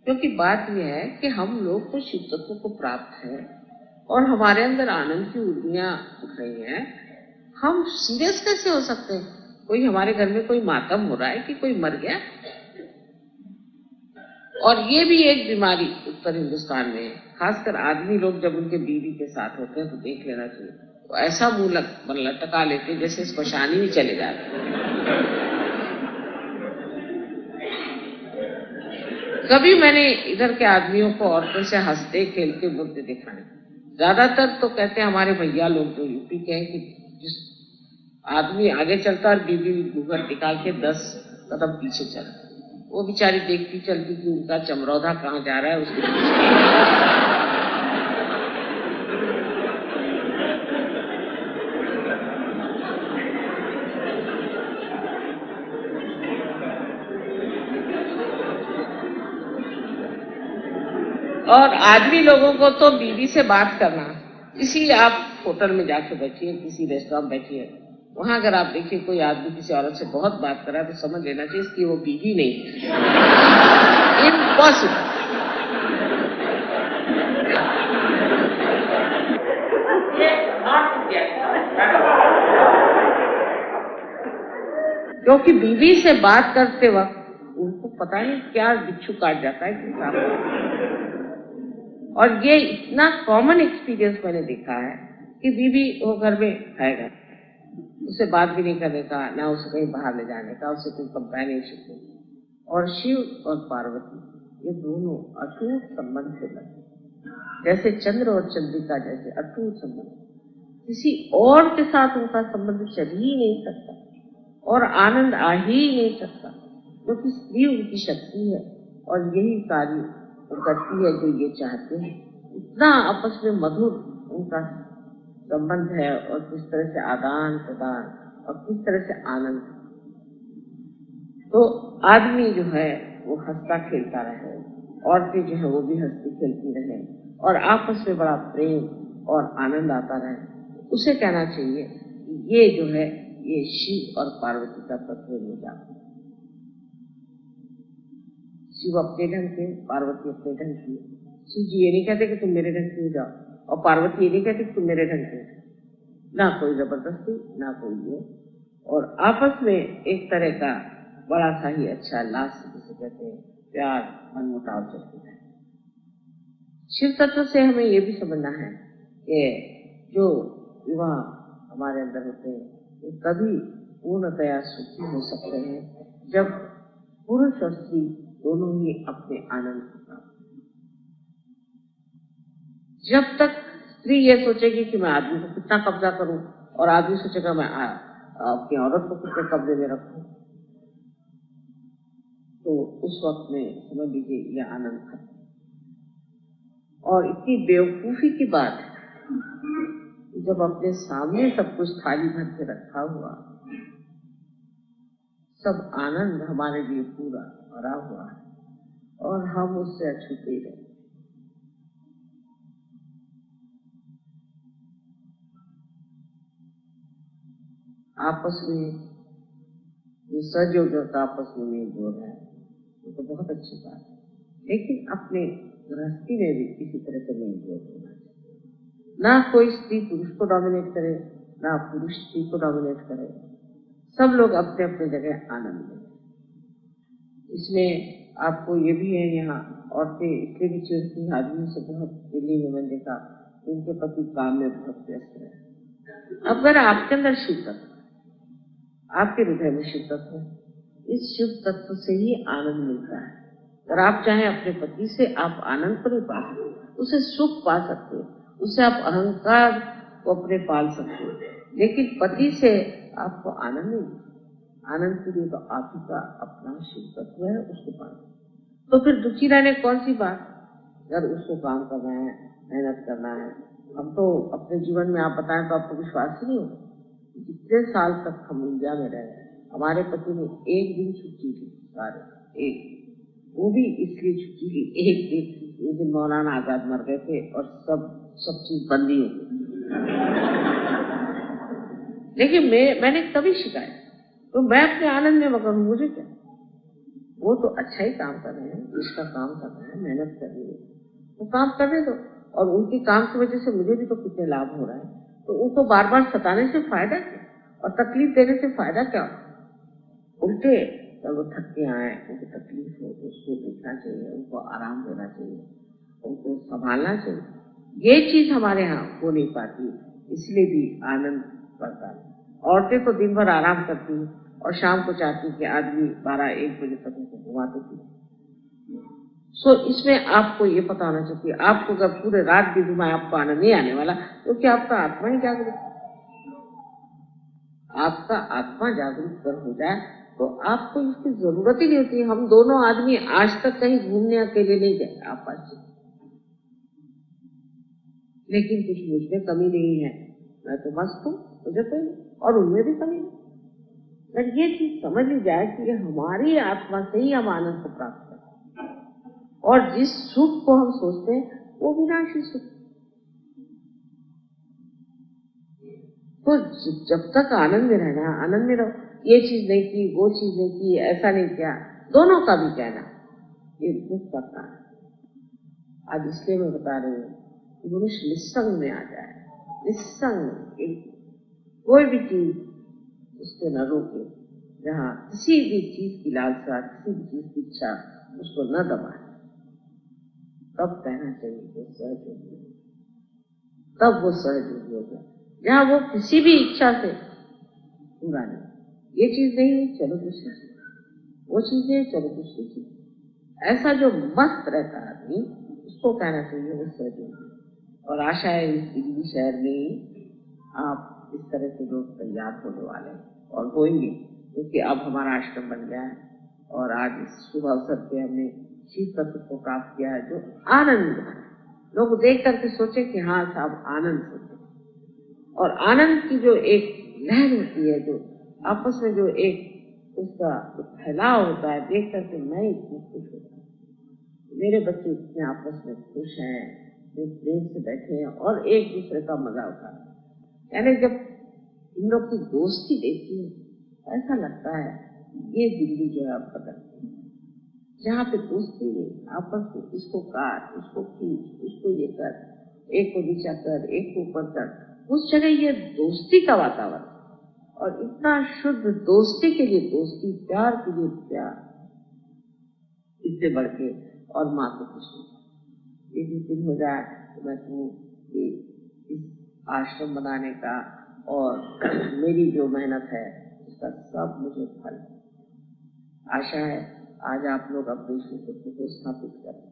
क्योंकि बात यह है कि हम लोग तो शिव तत्व को प्राप्त है और हमारे अंदर आनंद की ऊर्मियां उठ रही हैं। हम सीरियस कैसे हो सकते हैं? कोई हमारे घर में कोई मातम हो रहा है कि कोई मर गया? और ये भी एक बीमारी उत्तर हिंदुस्तान में है, खासकर आदमी लोग जब उनके बीवी के साथ होते हैं तो देख लेना चाहिए, तो ऐसा मुंह लटका लेते हैं जैसे इसको शानी भी चले जाते हैं। कभी मैंने इधर के आदमियों को औरतों से हंसते खेलते बोलते देखा नहीं। ज्यादातर तो कहते हैं हमारे भैया लोग जो यूपी के हैं कि जिस आदमी आगे चलता और बीवी घूंघट निकाल के 10 कदम पीछे चलता, वो बेचारी देखती चलती कि उनका चमरौधा कहाँ जा रहा है उसके और आदमी लोगों को तो बीवी से बात करना, किसी आप होटल में जाके बैठिए, किसी रेस्टोरेंट में बैठिए, वहां अगर आप देखिए कोई आदमी किसी औरत से बहुत बात कर रहा है तो समझ लेना चाहिए इसकी वो बीवी नहीं है। इम्पॉसिबल। क्योंकि बीवी से बात करते वक्त उनको पता नहीं क्या बिच्छू काट जाता है कि और ये इतना कॉमन एक्सपीरियंस मैंने देखा है कि बीवी वो घर में आएगा, उसे बात भी नहीं करने का, ना उसे कहीं बाहर ले जाने का, उसे कोई कंपेनियनशिप नहीं। और शिव और पार्वती ये दोनों अटूट संबंध से बने, जैसे चंद्र और चंद्रिका जैसे अटूट संबंध, किसी और के साथ उनका संबंध चल ही नहीं सकता और आनंद आ ही नहीं सकता, क्योंकि स्त्री उनकी शक्ति है और यही कार्य करती है जो ये चाहते हैं। इतना आपस में मधुर उनका संबंध है और किस तरह से आदान प्रदान और किस तरह से आनंद। तो आदमी जो है वो हंसता खेलता रहे, औरतें जो है वो भी हंसती खेलती रहे और आपस में बड़ा प्रेम और आनंद आता रहे, उसे कहना चाहिए ये जो है ये शिव और पार्वती का तत्व मिला। शिव अपने ढंग से, पार्वती अपने ढंग से। शिव जी ये नहीं कहते कि तुम मेरे ढंग से हो जाओ और पार्वती ये नहीं कहती कि तुम मेरे ढंग से, ना कोई जबरदस्ती ना कोई ये, और आपस में एक तरह का बड़ा सा ही अच्छा लास्ट जिसे कहते हैं प्यार मनमुटाव चलता है। शिव तत्व से हमें ये भी समझना है कि जो विवाह हमारे अंदर होते हैं वो तभी पूर्णतया सुखी हो सकते हैं जब पुरुष और स्त्री दोनों ही अपने आनंद को प्राप्त। जब तक स्त्री ये सोचेगी कि मैं आदमी को कितना कब्जा करूं और आदमी सोचेगा मैं अपनी औरत को कितने कब्जे में रखूं, तो उस वक्त में समझ लीजिए यह आनंद खत्म। और इतनी बेवकूफी की बात है जब अपने सामने सब कुछ थाली भर के रखा हुआ, सब आनंद हमारे लिए पूरा भरा हुआ है और हम उससे अछूते रहे। आपस में जो सजोजक आपस में नहीं जोड़ रहे हैं वो तो बहुत अच्छी बात है, लेकिन अपने गृहस्थी में भी किसी तरह से नहीं जोड़ देना चाहिए। ना कोई स्त्री पुरुष को डोमिनेट करे, ना पुरुष स्त्री को डोमिनेट करे, सब लोग अपने अपने जगह आनंद लें। इसमें आपको ये भी है, यहाँ औरतें इसलिए भी चिढ़ती हैं आदमी से बहुत, दिल्ली में मैंने देखा उनके पति काम में बहुत व्यस्त रहे। अगर आपके अंदर शिव तत्व, आपके हृदय में शिव तत्व है, इस शिव तत्व से ही आनंद मिलता है। अगर आप चाहें अपने पति से आप आनंद को नहीं पा सकते, उसे सुख पा सकते, उससे आप अहंकार को अपने पाल सकते, लेकिन पति से आपको आनंद नहीं। आनंद के लिए तो आप ही का अपना शिव तत्व है, उसको पाना। तो फिर दुखी रहने कौन सी बात, अगर उसको काम करना है, मेहनत करना है। हम तो अपने जीवन में आप बताएं तो आपको विश्वास ही नहीं होगा, जितने साल तक हम इंडिया में रहे हमारे पति ने एक दिन छुट्टी ली, सारे एक, वो भी इसलिए छुट्टी ली एक दिन, वो दिन मौलाना आजाद मर गए थे और सब चीज बंदी हो गई। लेकिन मैंने कभी शिकायत, तो मैं अपने आनंद में मगन हूं, मुझे क्या, वो तो अच्छा ही काम कर रहे हैं, जिसका काम कर रहे हैं, मेहनत कर रही है, वो काम करने दो। और उनके काम की वजह से मुझे भी तो कितने लाभ हो रहा है, तो उनको बार बार सताने से फायदा क्या और तकलीफ देने से फायदा क्या? उल्टे जब वो थक के आए, उनको तकलीफ हो तो उसको देखना चाहिए, उनको आराम देना चाहिए, उनको संभालना चाहिए। ये चीज हमारे यहाँ हो नहीं पाती, इसलिए भी आनंद पड़ता है। औरतें तो दिन भर आराम करती और शाम को चाहती कि आदमी 12-1 बजे तक उनको घुमा देती। सो इसमें आपको ये पता होना चाहिए, आपको अगर पूरे रात भी घुमाए आपको आनंद नहीं आने वाला, तो क्या आपका आत्मा ही जागरूक? आपका आत्मा जागरूक कर हो जाए तो आपको इसकी जरूरत ही नहीं होती। हम दोनों आदमी आज तक कहीं घूमने अकेले नहीं गए आपस में, लेकिन कुछ मुझ में कमी नहीं है, मैं तो मस्त हूँ, मुझे तो और उनमें भी कमी नहीं। पर ये चीज समझ ली जाए कि हमारी आत्मा से ही हम आनंद को प्राप्त करते हैं, और जिस सुख को हम सोचते हैं वो विनाशी सुख। तो जब तक आनंद में रहना, आनंद में रहो। ये चीज नहीं की, वो चीज नहीं की, ऐसा नहीं किया, दोनों का भी कहना ये दुख करता है। आज इसलिए मैं बता रही हूँ कि मनुष्य निस्संग में आ जाए, निस्संग, कोई भी चीज उसको न रोके, जहाँ किसी भी चीज की लालसा, किसी भी चीज की इच्छा उसको न दबाए, तब कहना चाहिए वो सहज होगी, तब वो सहज होगा। जहाँ वो किसी भी इच्छा से पूरा नहीं, ये चीज नहीं है चलो दूसरी चीज, वो चीज है चलो दूसरी चीज, ऐसा जो मस्त रहता है आदमी, उसको कहना चाहिए वो सहज होगी। और आशा है इस दिल्ली शहर में आप इस तरह के लोग तैयार होने वाले हैं और होंगे, क्योंकि अब हमारा आश्रम बन गया है और आज इस शुभ अवसर पे हमने शिव तत्व को प्राप्त किया है, जो आनंद है। लोग देख करके सोचे कि हाँ साहब आनंद सोचे, और आनंद की जो एक लहर होती है, जो आपस में जो एक उसका फैलाव होता है, देख करके मैं इतनी खुश होता हूँ, मेरे बच्चे इतने आपस में खुश हैं, प्रेम से बैठे हैं और एक दूसरे का मजा उठा रहे हैं। यानी जब इन लोग की दोस्ती देखती है ऐसा लगता है ये दिल्ली जो है अब बदलती है, जहाँ पे दोस्ती नहीं, आपस में इसको काट, उसको खींच, उसको ये कर, एक को नीचा कर, एक को ऊपर कर, उस जगह ये दोस्ती का वातावरण, और इतना शुद्ध दोस्ती के लिए दोस्ती, प्यार के लिए प्यार, इससे बढ़ के और माँ को कुछ नहीं। ये भी दिन हो जाए तो मैं कहूँ कि इस आश्रम बनाने का और मेरी जो मेहनत है उसका सब मुझे फल। आशा है आज आप लोग अपने ईश्वर को स्थापित करें।